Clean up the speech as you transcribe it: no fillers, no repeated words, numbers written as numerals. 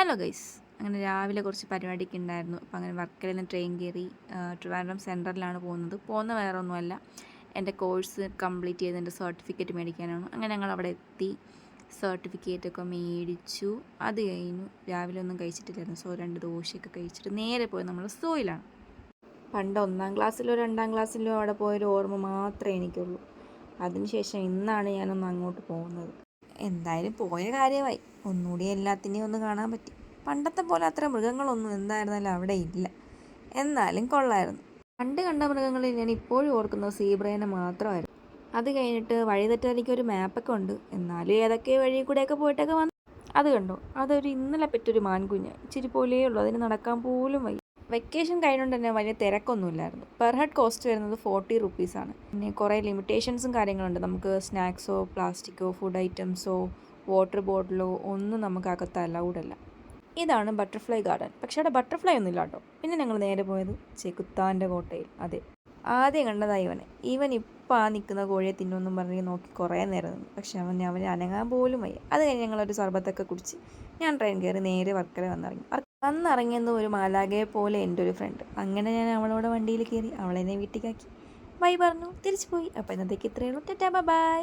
Hello guys, അങ്ങനെ രാവിലെ കുറച്ച് പരിപാടിയൊക്കെ ഉണ്ടായിരുന്നു. അപ്പോൾ അങ്ങനെ വർക്കലയിൽ നിന്ന് ട്രെയിൻ കയറി ട്രിവാൻഡ്രം സെൻട്രലിലാണ് പോകുന്നത്. പോകുന്ന വേറെ ഒന്നുമല്ല, എൻ്റെ കോഴ്സ് കംപ്ലീറ്റ് ചെയ്തതിൻ്റെ സർട്ടിഫിക്കറ്റ് മേടിക്കാനാണ്. അങ്ങനെ ഞങ്ങൾ അവിടെ എത്തി, സർട്ടിഫിക്കറ്റൊക്കെ മേടിച്ചു. അത് കഴിഞ്ഞു. രാവിലെ ഒന്നും കഴിച്ചിട്ടില്ലായിരുന്നു. 2 ദോശയൊക്കെ കഴിച്ചിട്ട് നേരെ പോയി നമ്മൾ സോയിലാണ്. പണ്ട് 1ാം ക്ലാസ്സിലോ 2ാം ക്ലാസ്സിലോ അവിടെ പോയൊരു ഓർമ്മ മാത്രമേ എനിക്കുള്ളൂ. അതിനുശേഷം ഇന്നാണ് ഞാനൊന്ന് അങ്ങോട്ട് പോകുന്നത്. എന്തായാലും പോയ കാര്യമായി, ഒന്നുകൂടി എല്ലാത്തിനെയും ഒന്ന് കാണാൻ പറ്റി. പണ്ടത്തെ പോലെ അത്ര മൃഗങ്ങളൊന്നും എന്തായിരുന്നാലും അവിടെ ഇല്ല, എന്നാലും കൊള്ളായിരുന്നു. പണ്ട് കണ്ട മൃഗങ്ങളിൽ ഞാൻ ഇപ്പോഴും ഓർക്കുന്നത് സീബ്രേനെ മാത്രമായിരുന്നു. അത് കഴിഞ്ഞിട്ട് വഴി തെറ്റാനിക്ക് ഒരു മാപ്പൊക്കെ ഉണ്ട്, എന്നാലും ഏതൊക്കെ വഴി കൂടെയൊക്കെ പോയിട്ടൊക്കെ വന്നു. അത് കണ്ടോ, അതൊരു ഇന്നലെ പറ്റൊരു മാൻകുഞ്ഞ്, ഇച്ചിരി പോലെയേ ഉള്ളൂ, അതിന് നടക്കാൻ പോലും വയ്യ. വെക്കേഷൻ കഴിഞ്ഞുകൊണ്ട് തന്നെ വലിയ തിരക്കൊന്നുമില്ലായിരുന്നു. പെർ ഹെഡ് കോസ്റ്റ് വരുന്നത് 40 റുപ്പീസാണ്. പിന്നെ കുറേ ലിമിറ്റേഷൻസും കാര്യങ്ങളുണ്ട്. നമുക്ക് സ്നാക്സോ പ്ലാസ്റ്റിക്കോ ഫുഡ് ഐറ്റംസോ വാട്ടർ ബോട്ടിലോ ഒന്നും നമുക്ക് അകത്ത് അലൗഡ് അല്ല. ഇതാണ് ബട്ടർഫ്ലൈ ഗാർഡൻ. പക്ഷേ അവിടെ ബട്ടർഫ്ലൈ ഒന്നും ഇല്ല കേട്ടോ. പിന്നെ ഞങ്ങൾ നേരെ പോയത് ചെകുത്താൻ്റെ കോട്ടയിൽ. അതെ, ആദ്യം കണ്ടതാണ് ഇവൻ ഇപ്പം നിൽക്കുന്ന കോഴിയെ തിന്നുമെന്നും പറഞ്ഞ് നോക്കി കുറേ നേരം നിന്നു. പക്ഷെ അവൻ അനങ്ങാൻ പോലും വയ്യ. അത് കഴിഞ്ഞ് ഞങ്ങളൊരു സർബത്തൊക്കെ കുടിച്ച് ഞാൻ ട്രെയിൻ കയറി നേരെ വർക്കല വന്നിറങ്ങിയെന്ന് ഒരു മാലാഖയെ പോലെ എൻ്റെ ഒരു ഫ്രണ്ട്. അങ്ങനെ ഞാൻ അവളോട് വണ്ടിയിൽ കയറി, അവളെന്നെ വീട്ടിലേക്കാക്കി ബൈ പറഞ്ഞു തിരിച്ചു പോയി. അപ്പോൾ ഇന്നത്തേക്ക് ഇത്രയേ ഉള്ളൂ. Tata bye.